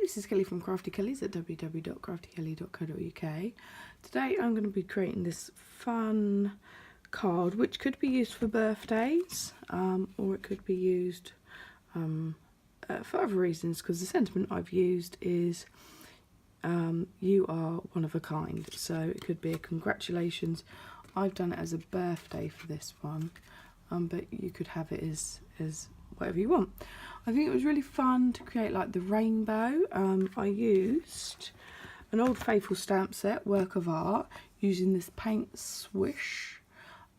this is Kelly from Crafty Kellys at www.craftykelly.co.uk. Today I'm going to be creating this fun card which could be used for birthdays or it could be used for other reasons, because the sentiment I've used is you are one of a kind. So it could be a congratulations. I've done it as a birthday for this one, but you could have it as whatever you want. I think it was really fun to create like the rainbow. I used an Old Faithful stamp set, work of art, using this paint swish.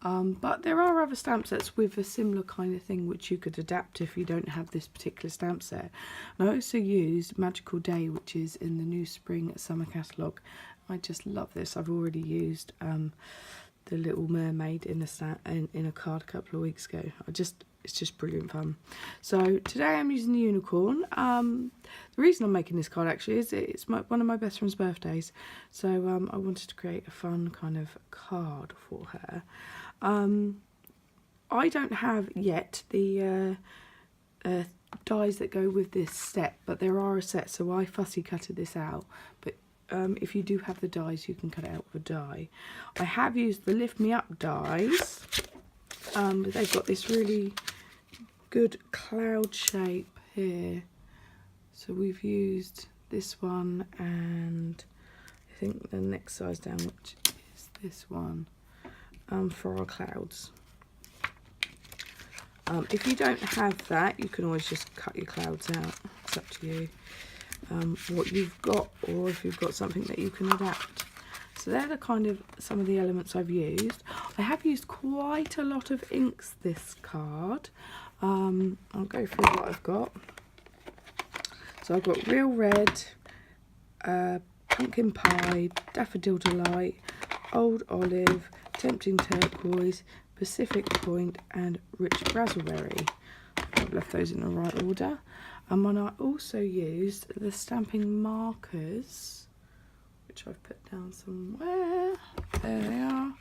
But there are other stamp sets with a similar kind of thing which you could adapt if you don't have this particular stamp set. And I also used Magical Day, which is in the new spring summer catalogue. I just love this. I've already used the Little Mermaid in a card a couple of weeks ago. It's just brilliant fun. So today I'm using the unicorn. The reason I'm making this card actually is it's one of my best friend's birthdays. So I wanted to create a fun kind of card for her. I don't have yet the dies that go with this set, but there are a set, so I fussy cutted this out. But if you do have the dies, you can cut it out with a die. I have used the Lift Me Up dies. But they've got this really good cloud shape here. So we've used this one and I think the next size down, which is this one, for our clouds. If you don't have that, you can always just cut your clouds out. It's up to you what you've got, or if you've got something that you can adapt. So they're the kind of some of the elements I've used. I have used quite a lot of inks this card. I'll go through what I've got. So I've got Real Red, Pumpkin Pie, Daffodil Delight, Old Olive, Tempting Turquoise, Pacific Point and Rich Razzleberry. I've left those in the right order. And then I also used the stamping markers, which I've put down somewhere. There they are.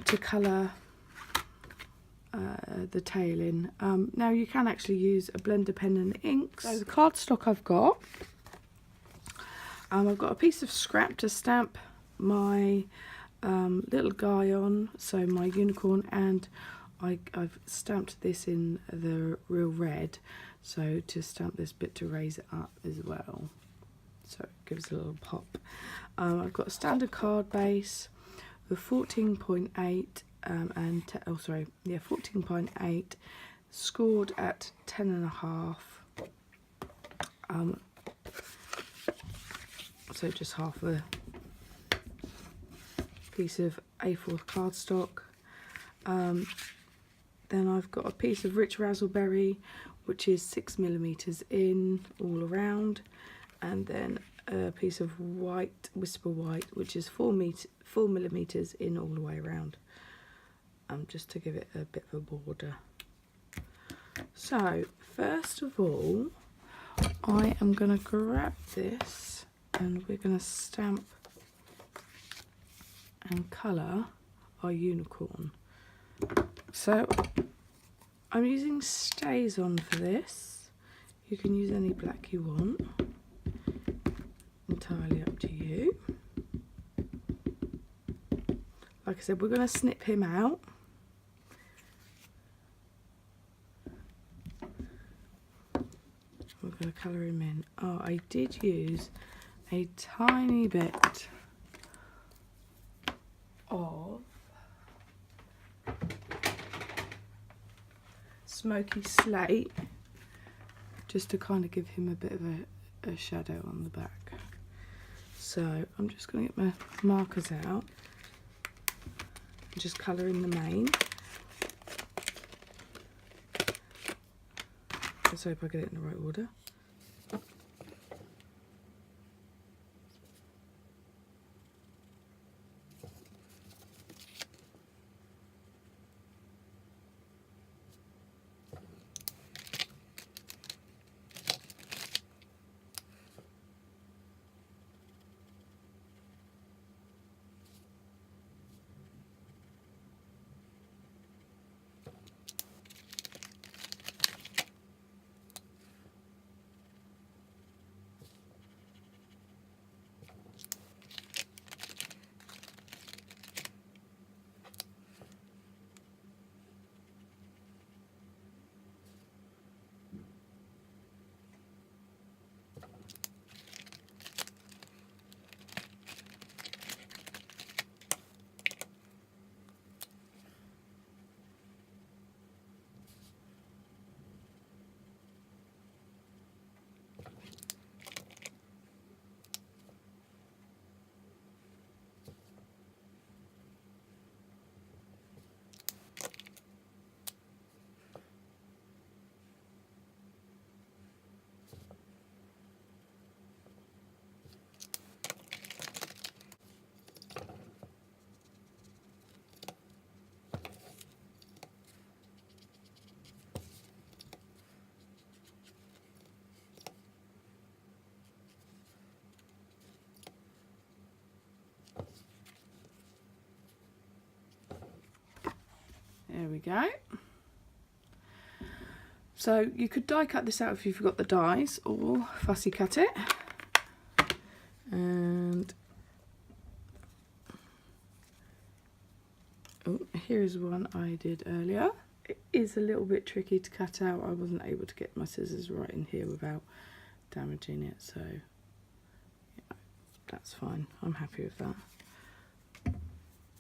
To colour the tail in. Now you can actually use a blender pen and inks. So the cardstock I've got a piece of scrap to stamp my little guy on, so my unicorn, and I've stamped this in the Real Red, so to stamp this bit to raise it up as well. So it gives a little pop. I've got a standard card base with 14.8 and 14.8 scored at 10.5. So just half a piece of A4 cardstock. Then I've got a piece of Rich Razzleberry, which is 6mm in all around, and then a piece of white, Whisper White, which is 4mm in all the way around, just to give it a bit of a border. So first of all, I am going to grab this and we're going to stamp and colour our unicorn. So I'm using StazOn for this. You can use any black you want, entirely up to you. Like I said, we're going to snip him out. We're going to colour him in. Oh, I did use a tiny bit of Smoky Slate, just to kind of give him a bit of a shadow on the back. So I'm just going to get my markers out and just colour in the mane. Let's hope I get it in the right order. There we go. So you could die cut this out if you've got the dies, or fussy cut it. And oh, here's one I did earlier. It is a little bit tricky to cut out. I wasn't able to get my scissors right in here without damaging it, so yeah, that's fine. I'm happy with that.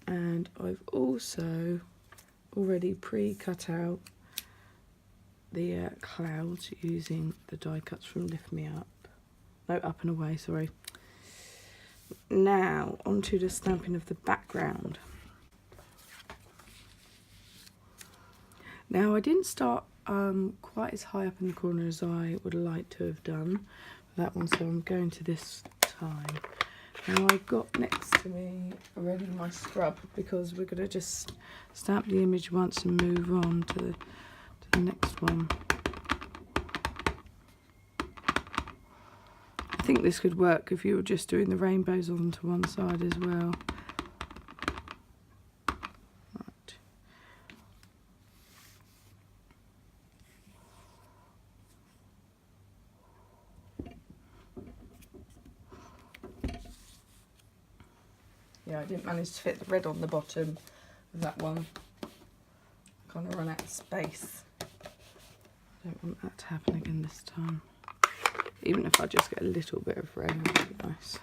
And I've also already pre-cut out the clouds using the die cuts from Lift Me Up. No, Up and Away, sorry. Now onto the stamping of the background. Now I didn't start quite as high up in the corner as I would like to have done for that one, so I'm going to this time. Now I've got next to me already my scrub, because we're going to just stamp the image once and move on to the next one. I think this could work if you were just doing the rainbows onto one side as well. Right. Yeah, I didn't manage to fit the red on the bottom of that one. Kind of run out of space. I don't want that to happen again this time. Even if I just get a little bit of red, it would be nice.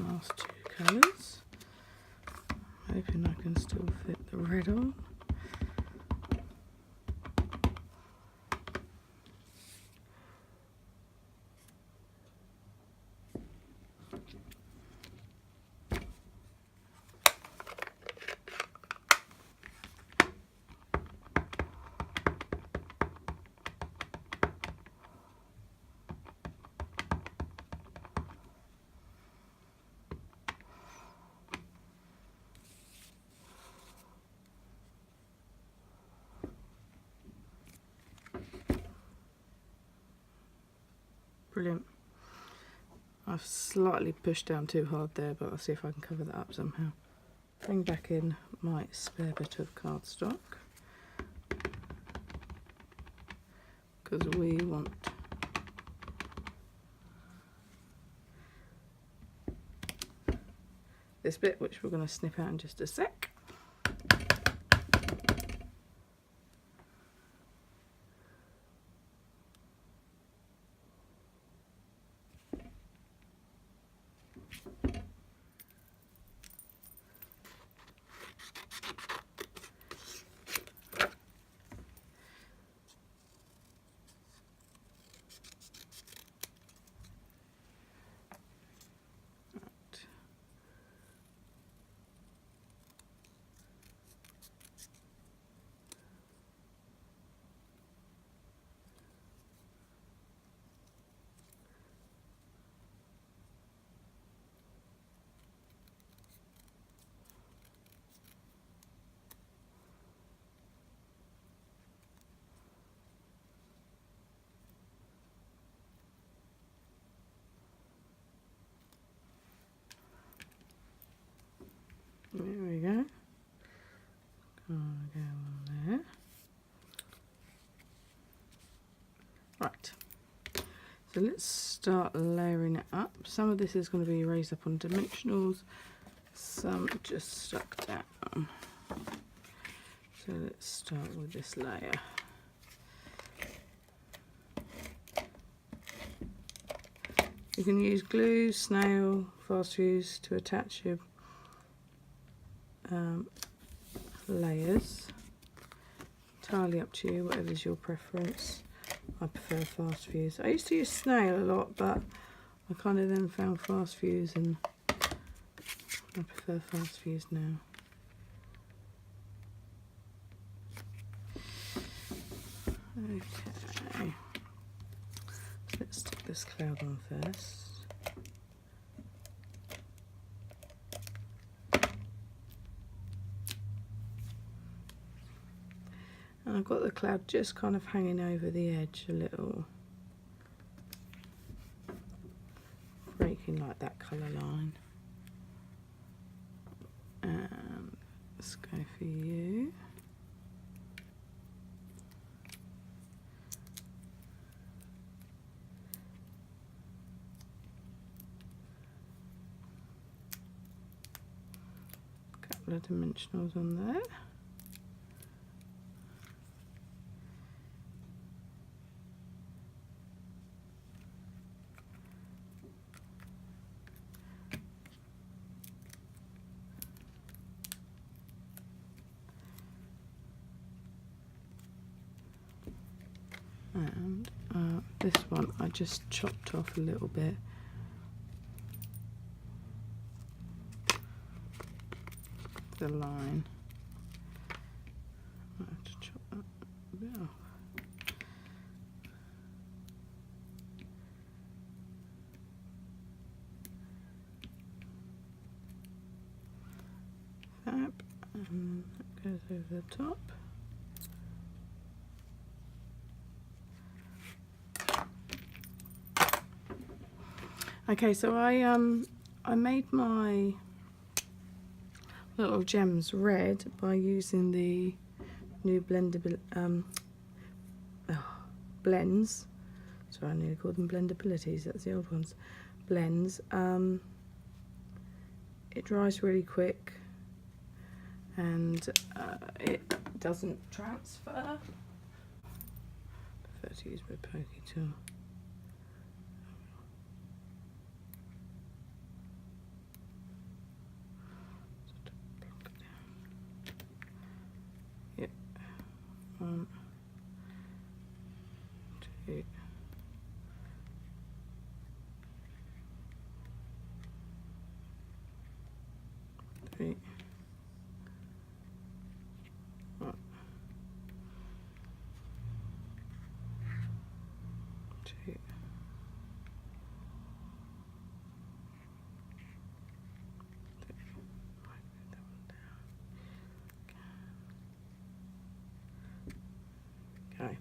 Last two colours. Hoping I can still fit the red on. Brilliant. I've slightly pushed down too hard there, but I'll see if I can cover that up somehow. Bring back in my spare bit of cardstock, because we want this bit, which we're going to snip out in just a sec. There we go. Gonna go on there. Right. So let's start layering it up. Some of this is going to be raised up on dimensionals, some just stuck down. So let's start with this layer. You can use glue, snail, fast fuse to attach your layers. Entirely up to you, whatever's your preference. I prefer fast fuse. I used to use snail a lot, but I kind of then found fast fuse, and I prefer fast fuse now. Okay, so let's stick this cloud on first. And I've got the cloud just kind of hanging over the edge a little, breaking like that colour line. And let's go for you. Couple of dimensionals on there. And this one I just chopped off a little bit. The line. I have to chop that a bit off. Fab, and that goes over the top. Okay, so I made my little gems red by using the new blendable blends. Sorry, I nearly called them blendabilities. That's the old ones. Blends. It dries really quick, and it doesn't transfer. I prefer to use my pokey tool. Yep. 1, 2, 3. 1, 2. Okay.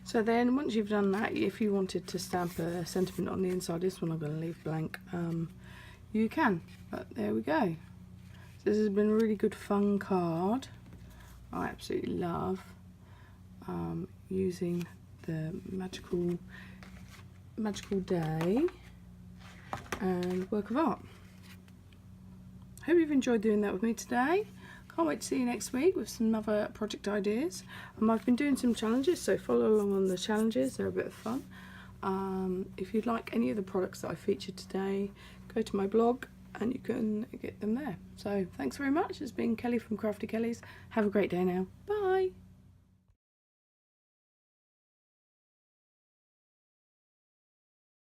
So then once you've done that, if you wanted to stamp a sentiment on the inside, this one I'm going to leave blank, you can, but there we go. So this has been a really good fun card. I absolutely love using the magical day and work of art. Hope you've enjoyed doing that with me today. Can't wait to see you next week with some other project ideas. I've been doing some challenges, so follow along on the challenges, they're a bit of fun. If you'd like any of the products that I featured today, go to my blog and you can get them there. So thanks very much. It's been Kelly from Crafty Kellys. Have a great day now. Bye.